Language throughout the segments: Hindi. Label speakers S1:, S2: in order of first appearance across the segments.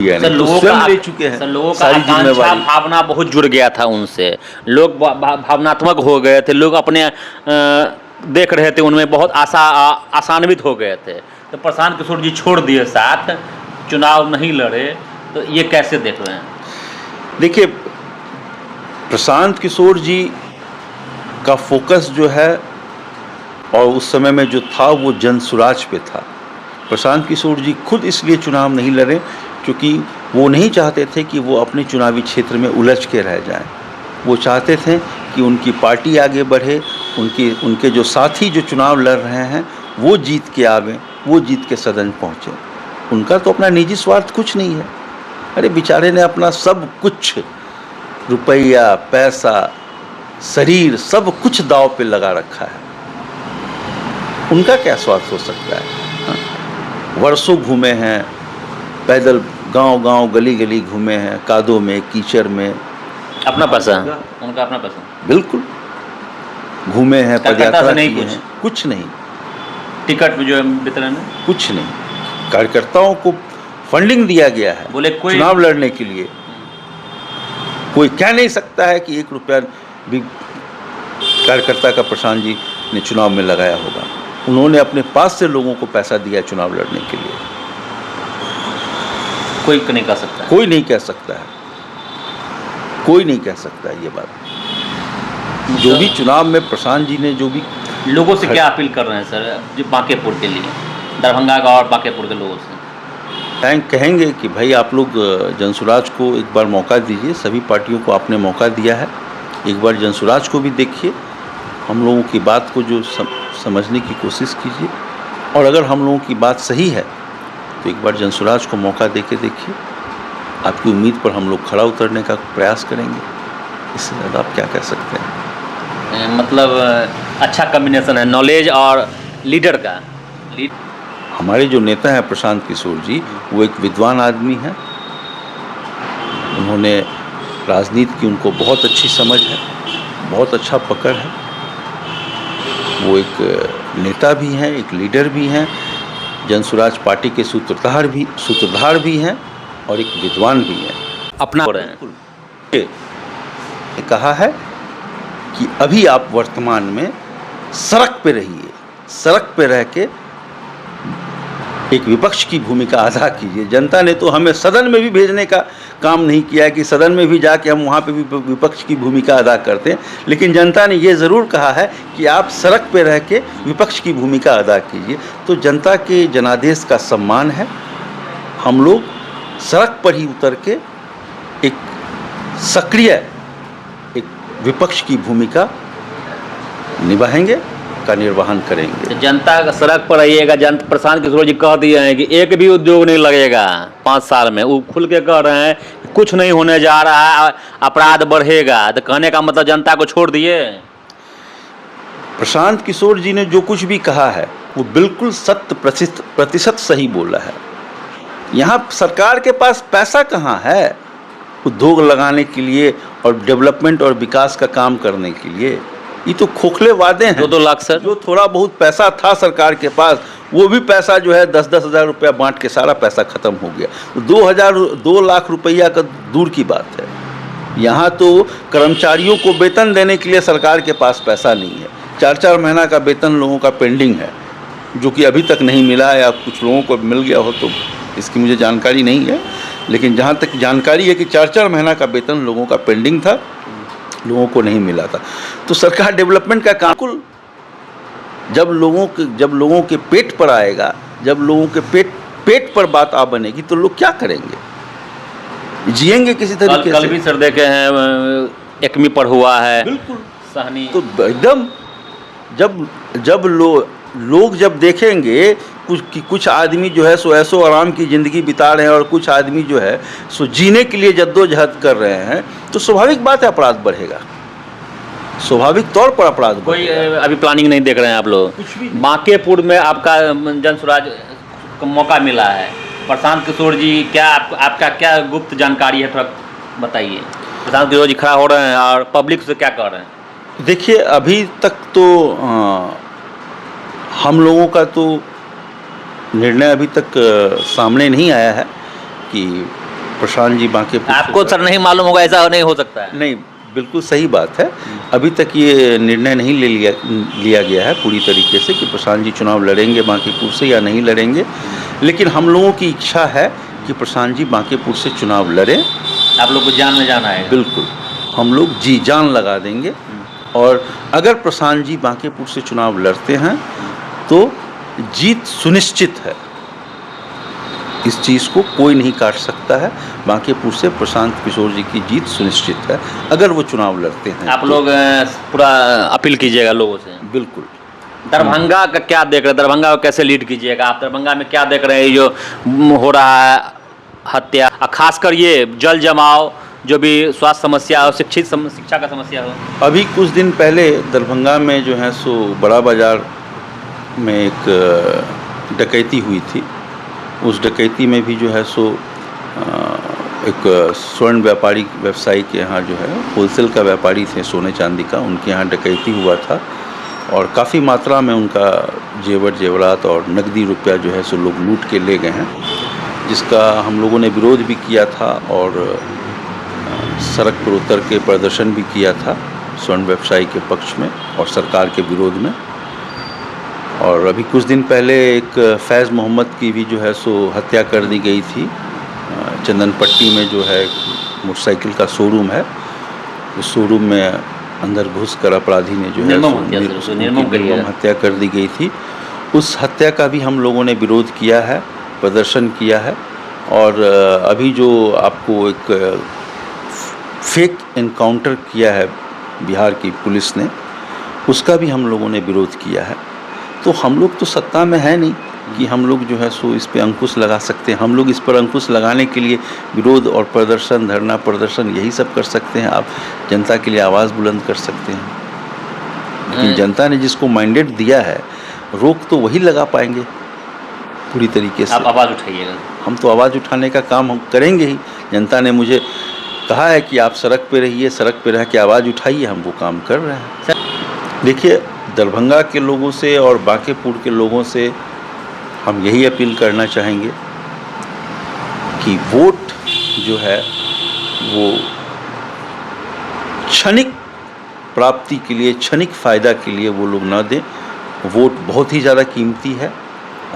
S1: सर,
S2: तो स्वयं ले चुके हैं
S1: सर, लोगों का
S2: सारी
S1: आकांक्षा
S2: जिम्मेवारी।
S1: भावना बहुत जुड़ गया था उनसे। लोग भावनात्मक हो गए थे। लोग अपने देख रहे थे, उनमें बहुत आशान्वित हो गए थे। तो प्रशांत किशोर जी छोड़ दिए साथ, चुनाव नहीं लड़े, तो ये कैसे देख रहे हैं?
S2: देखिए, प्रशांत किशोर जी का फोकस जो है और उस समय में जो था वो जन सुराज पे था। प्रशांत किशोर जी खुद इसलिए चुनाव नहीं लड़े क्योंकि वो नहीं चाहते थे कि वो अपने चुनावी क्षेत्र में उलझ के रह जाएं। वो चाहते थे कि उनकी पार्टी आगे बढ़े, उनके जो साथी जो चुनाव लड़ रहे हैं वो जीत के आवें, वो जीत के सदन पहुँचें। उनका तो अपना निजी स्वार्थ कुछ नहीं है। अरे बेचारे ने अपना सब कुछ, रुपया, पैसा, शरीर, सब कुछ दांव पे लगा रखा है। उनका क्या स्वार्थ हो सकता है? वर्षों घूमे हैं, पैदल गांव-गांव, गली-गली घूमे हैं, कादों में, कीचड़ में।
S1: अपना पैसा, उनका अपना पैसा।
S2: बिल्कुल घूमे हैं, पदयात्रा
S1: नहीं
S2: की है, कुछ नहीं।
S1: टिकट जो है वितरण है,
S2: कुछ नहीं। कार्यकर्ताओं को फंडिंग दिया गया है
S1: बोले कोई
S2: चुनाव लड़ने के लिए। कोई कह नहीं सकता है कि 1 रुपया भी कार्यकर्ता का प्रशांत जी ने चुनाव में लगाया होगा। उन्होंने अपने पास से लोगों को पैसा दिया चुनाव लड़ने के लिए।
S1: कोई नहीं कह सकता है।
S2: कोई नहीं कह सकता है, कोई नहीं कह सकता है ये बात। जो भी चुनाव में प्रशांत जी ने जो भी
S1: लोगों से क्या अपील कर रहे हैं सर, जो बांकेपुर के लिए, दरभंगा का और बांकेपुर के लोगों से?
S2: कहेंगे कि भाई आप लोग जनसुराज को एक बार मौका दीजिए। सभी पार्टियों को आपने मौका दिया है, एक बार जनसुराज को भी देखिए, हम लोगों की बात को जो समझने की कोशिश कीजिए, और अगर हम लोगों की बात सही है तो एक बार जनसुराज को मौका दे के देखिए। आपकी उम्मीद पर हम लोग खरा उतरने का प्रयास करेंगे। इससे ज़्यादा आप क्या कह सकते हैं?
S1: मतलब अच्छा कॉम्बिनेशन है नॉलेज और लीडर का।
S2: हमारे जो नेता हैं प्रशांत किशोर जी, वो एक विद्वान आदमी हैं। उन्होंने राजनीति की उनको बहुत अच्छी समझ है, बहुत अच्छा पकड़ है। वो एक नेता भी हैं, एक लीडर भी हैं, जनसुराज पार्टी के सूत्रधार भी हैं और एक विद्वान भी हैं।
S1: अपना
S2: कहा है कि अभी आप वर्तमान में सड़क पे रहिए, सड़क पे रह के एक विपक्ष की भूमिका अदा कीजिए। जनता ने तो हमें सदन में भी भेजने का काम नहीं किया है कि सदन में भी जाके हम वहाँ पे भी विपक्ष की भूमिका अदा करते हैं, लेकिन जनता ने ये ज़रूर कहा है कि आप सड़क पे रह के विपक्ष की भूमिका अदा कीजिए। तो जनता के जनादेश का सम्मान है। हम लोग सड़क पर ही उतर के एक सक्रिय एक विपक्ष की भूमिका निभाएंगे, का निर्वहन करेंगे।
S1: तो जनता का सड़क पर आइएगा। प्रशांत किशोर जी कह दिए हैं कि एक भी उद्योग नहीं लगेगा 5 साल में। वो खुल के कह रहे हैं कुछ नहीं होने जा रहा है, अपराध बढ़ेगा। तो कहने का मतलब जनता को छोड़ दिए।
S2: प्रशांत किशोर जी ने जो कुछ भी कहा है वो बिल्कुल 100% सही बोला है। यहाँ सरकार के पास पैसा कहाँ है उद्योग लगाने के लिए और डेवलपमेंट और विकास का काम करने के लिए? ये तो खोखले वादे हैं।
S1: 2-2 लाख सर,
S2: जो थोड़ा बहुत पैसा था सरकार के पास, वो भी पैसा जो है 10-10 हज़ार रुपया बांट के सारा पैसा खत्म हो गया। 2 लाख रुपया का दूर की बात है। यहाँ तो कर्मचारियों को वेतन देने के लिए सरकार के पास पैसा नहीं है। 4-4 महीना का वेतन लोगों का पेंडिंग है, जो कि अभी तक नहीं मिला, या कुछ लोगों को मिल गया हो तो इसकी मुझे जानकारी नहीं है। लेकिन जहाँ तक जानकारी है कि 4-4 महीना का वेतन लोगों का पेंडिंग था, लोगों को नहीं मिला था। तो सरकार डेवलपमेंट का काम जब लोगों के पेट पर आएगा, जब लोगों के पेट पर बात आ बनेगी तो लोग क्या करेंगे? जिएंगे किसी तरीके से।
S1: कल भी सर देखे हैं, एकमी पर हुआ है।
S2: बिल्कुल
S1: सहनी।
S2: तो एकदम जब लोग जब देखेंगे कुछ आदमी जो है सो ऐसो आराम की ज़िंदगी बिता रहे हैं और कुछ आदमी जो है सो जीने के लिए जद्दोजहद कर रहे हैं, तो स्वाभाविक बात है अपराध बढ़ेगा। स्वाभाविक तौर पर अपराध
S1: कोई
S2: बढ़ेगा।
S1: अभी प्लानिंग नहीं देख रहे हैं आप लोग?
S2: कुछ भी
S1: बांकेपुर में आपका जनसुराज को मौका मिला है। प्रशांत किशोर जी, क्या आपका क्या गुप्त जानकारी है, थोड़ा बताइए। प्रशांत किशोर जी खड़ा हो रहे हैं और पब्लिक से क्या कह रहे हैं?
S2: देखिए, अभी तक तो हम लोगों का तो निर्णय अभी तक सामने नहीं आया है कि प्रशांत जी बांकेपुर से
S1: आपको सर नहीं मालूम होगा, ऐसा नहीं हो सकता है।
S2: नहीं, बिल्कुल सही बात है। अभी तक ये निर्णय नहीं लिया गया है पूरी तरीके से कि प्रशांत जी चुनाव लड़ेंगे बांकीपुर से या नहीं लड़ेंगे, लेकिन हम लोगों की इच्छा है कि प्रशांत जी बांकीपुर से चुनाव लड़ें।
S1: आप लोग को जान में जाना है।
S2: बिल्कुल, हम लोग जी जान लगा देंगे, और अगर प्रशांत जी बांकीपुर से चुनाव लड़ते हैं तो जीत सुनिश्चित है। इस चीज़ को कोई नहीं काट सकता है। बांकीपुर से प्रशांत किशोर जी की जीत सुनिश्चित है अगर वो चुनाव लड़ते हैं।
S1: आप लोग पूरा अपील कीजिएगा लोगों से।
S2: बिल्कुल।
S1: दरभंगा का क्या देख रहे हैं, दरभंगा को कैसे लीड कीजिएगा आप? दरभंगा में क्या देख रहे हैं जो हो रहा है हत्या, खासकर ये जल जमाव, जो भी स्वास्थ्य समस्या हो, शिक्षा का समस्या हो?
S2: अभी कुछ दिन पहले दरभंगा में जो है सो बड़ा बाज़ार में एक डकैती हुई थी। उस डकैती में भी जो है सो एक स्वर्ण व्यापारी व्यवसायी के यहाँ जो है होलसेल का व्यापारी थे सोने चांदी का, उनके यहाँ डकैती हुआ था और काफ़ी मात्रा में उनका जेवर जेवरात और नकदी रुपया जो है सो लोग लूट के ले गए हैं, जिसका हम लोगों ने विरोध भी किया था और सड़क पर उतर के प्रदर्शन भी किया था स्वर्ण व्यवसायी के पक्ष में और सरकार के विरोध में। और अभी कुछ दिन पहले एक फैज़ मोहम्मद की भी जो है सो हत्या कर दी गई थी। चंदन पट्टी में जो है मोटरसाइकिल का शोरूम है, उस शोरूम में अंदर घुसकर अपराधी ने जो है निर्मम हत्या कर दी गई थी। उस हत्या का भी हम लोगों ने विरोध किया है, प्रदर्शन किया है। और अभी जो आपको एक फेक एनकाउंटर किया है बिहार की पुलिस ने, उसका भी हम लोगों ने विरोध किया है। तो हम लोग तो सत्ता में है नहीं कि हम लोग जो है सो इस पे अंकुश लगा सकते हैं। हम लोग इस पर अंकुश लगाने के लिए विरोध और प्रदर्शन, धरना प्रदर्शन यही सब कर सकते हैं। आप जनता के लिए आवाज़ बुलंद कर सकते हैं, लेकिन जनता ने जिसको मैंडेट दिया है रोक तो वही लगा पाएंगे पूरी तरीके से।
S1: आप आवाज़ उठाइएगा।
S2: हम तो आवाज़ उठाने का काम हम करेंगे ही। जनता ने मुझे कहा है कि आप सड़क पे रहिए, सड़क पे रह के आवाज़ उठाइए, हम वो काम कर रहे हैं। देखिए, दरभंगा के लोगों से और बांकीपुर के लोगों से हम यही अपील करना चाहेंगे कि वोट जो है वो क्षणिक प्राप्ति के लिए, क्षणिक फ़ायदा के लिए वो लोग ना दें। वोट बहुत ही ज़्यादा कीमती है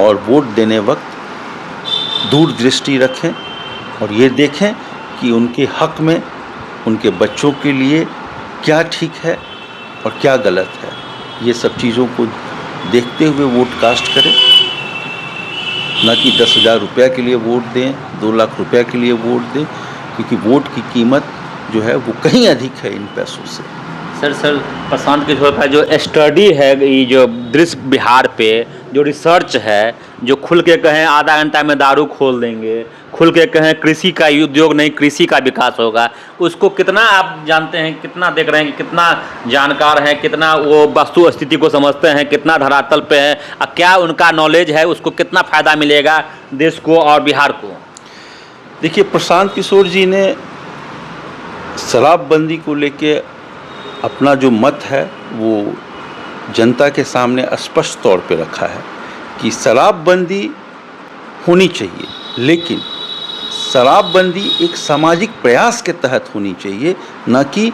S2: और वोट देने वक्त दूरदृष्टि रखें और ये देखें कि उनके हक में, उनके बच्चों के लिए क्या ठीक है और क्या गलत है। ये सब चीज़ों को देखते हुए वोट कास्ट करें, न कि 10,000 रुपया के लिए वोट दें, 2 लाख रुपया के लिए वोट दें, क्योंकि वोट की कीमत जो है वो कहीं अधिक है इन पैसों से।
S1: सर प्रशांत किशोर का जो स्टडी है, ये जो दृश्य बिहार पे जो रिसर्च है, जो खुल के कहें आधा घंटा में दारू खोल देंगे, खुल के कहें कृषि का उद्योग नहीं कृषि का विकास होगा, उसको कितना आप जानते हैं, कितना देख रहे हैं कि कितना जानकार हैं, कितना वो वस्तु स्थिति को समझते हैं, कितना धरातल पे है, क्या उनका नॉलेज है, उसको कितना फ़ायदा मिलेगा देश को और बिहार को?
S2: देखिए, प्रशांत किशोर जी ने शराबबंदी को लेके अपना जो मत है वो जनता के सामने स्पष्ट तौर पे रखा है कि शराबबंदी होनी चाहिए, लेकिन शराबबंदी एक सामाजिक प्रयास के तहत होनी चाहिए, न कि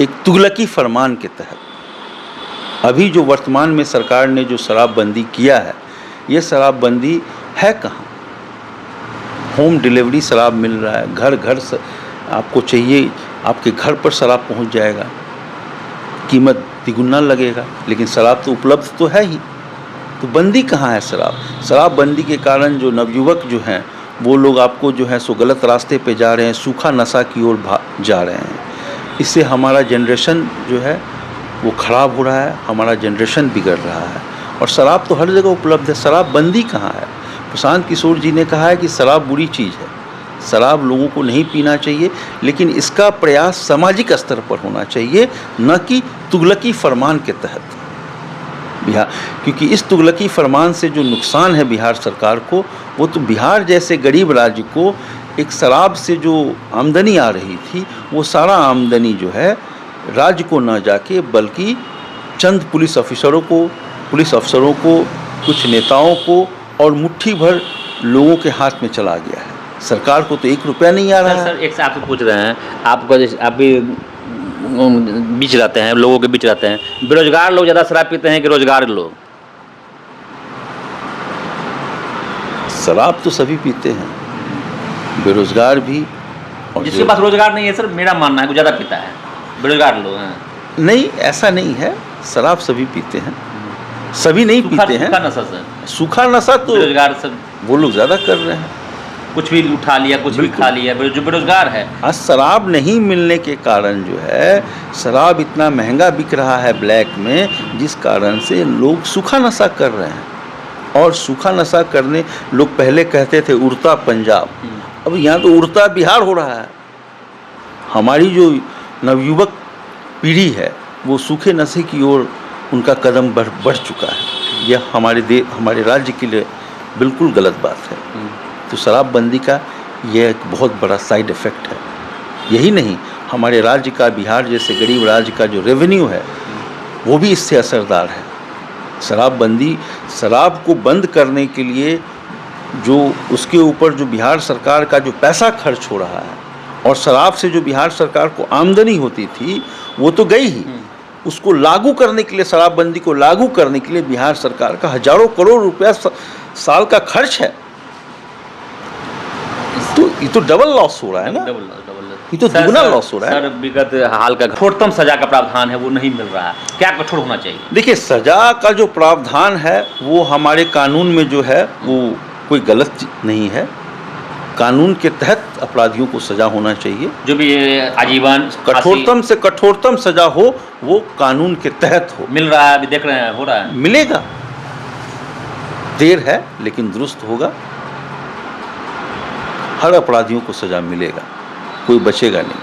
S2: एक तुगलकी फरमान के तहत। अभी जो वर्तमान में सरकार ने जो शराबबंदी किया है, ये शराबबंदी है कहाँ? होम डिलीवरी शराब मिल रहा है, घर घर से आपको चाहिए, आपके घर पर शराब पहुंच जाएगा, कीमत तिगुना लगेगा, लेकिन शराब तो उपलब्ध तो है ही। तो बंदी कहाँ है शराबबंदी के कारण जो नवयुवक जो हैं वो लोग आपको जो है सो गलत रास्ते पे जा रहे हैं, सूखा नशा की ओर जा रहे हैं। इससे हमारा जनरेशन जो है वो ख़राब हो रहा है, हमारा जनरेशन बिगड़ रहा है। और शराब तो हर जगह उपलब्ध है, शराबबंदी कहाँ है? प्रशांत किशोर जी ने कहा है कि शराब बुरी चीज़ है, शराब लोगों को नहीं पीना चाहिए, लेकिन इसका प्रयास सामाजिक स्तर पर होना चाहिए, न कि तुगलकी फरमान के तहत। बिहार, क्योंकि इस तुगलकी फरमान से जो नुकसान है बिहार सरकार को, वो तो बिहार जैसे गरीब राज्य को एक शराब से जो आमदनी आ रही थी, वो सारा आमदनी जो है राज्य को न जाके बल्कि चंद पुलिस अफसरों को, कुछ नेताओं को और मुट्ठी भर लोगों के हाथ में चला गया है। सरकार को तो 1 रुपया नहीं आ रहा है।
S1: सर एक से आपसे पूछ रहे हैं, आपको जैसे आप भी बीच रहते हैं, लोगों के बीच रहते हैं, बेरोजगार लोग ज़्यादा शराब पीते हैं कि रोजगार लोग?
S2: शराब तो सभी पीते हैं, बेरोजगार भी। और
S1: जिसके पास रोजगार नहीं है सर, मेरा मानना है वो ज़्यादा पीता है, बेरोजगार लोग हैं।
S2: नहीं, ऐसा नहीं है, शराब सभी पीते हैं, सभी नहीं पीते हैं।
S1: सूखा नशा सर,
S2: सूखा नशा तो
S1: बेरोजगार सब
S2: वो लोग ज़्यादा कर रहे हैं।
S1: कुछ भी उठा लिया, कुछ भी
S2: बिल्कुल।
S1: खा लिया, जो बेरोजगार है।
S2: आज शराब नहीं मिलने के कारण जो है, शराब इतना महंगा बिक रहा है ब्लैक में, जिस कारण से लोग सूखा नशा कर रहे हैं। और सूखा नशा करने, लोग पहले कहते थे उड़ता पंजाब, अब यहाँ तो उड़ता बिहार हो रहा है। हमारी जो नवयुवक पीढ़ी है वो सूखे नशे की ओर उनका कदम बढ़ चुका है। यह हमारे राज्य के लिए बिल्कुल गलत बात है। तो शराबबंदी का यह एक बहुत बड़ा साइड इफ़ेक्ट है। यही नहीं, हमारे राज्य का, बिहार जैसे गरीब राज्य का जो रेवेन्यू है वो भी इससे असरदार है। शराबबंदी, शराब को बंद करने के लिए जो उसके ऊपर जो बिहार सरकार का जो पैसा खर्च हो रहा है, और शराब से जो बिहार सरकार को आमदनी होती थी वो तो गई ही। उसको लागू करने के लिए, शराबबंदी को लागू करने के लिए बिहार सरकार का हजारों करोड़ रुपया साल का खर्च है। तो ये तो डबल लॉस हो रहा है ना, ये तो दुगना लॉस हो रहा है।
S1: सर विगत हाल का कठोरतम सजा का प्रावधान है वो नहीं मिल रहा है, क्या कठोर होना चाहिए?
S2: देखिए, सजा का जो प्रावधान है वो हमारे कानून में जो है वो कोई गलत नहीं है। कानून के तहत अपराधियों को सजा होना चाहिए।
S1: जो भी आजीवन
S2: कठोरतम से कठोरतम सजा हो वो कानून के तहत हो।
S1: मिल रहा है, अभी देख रहे हैं, हो रहा है।
S2: मिलेगा, देर है लेकिन दुरुस्त होगा। हर अपराधियों को सजा मिलेगा, कोई बचेगा नहीं।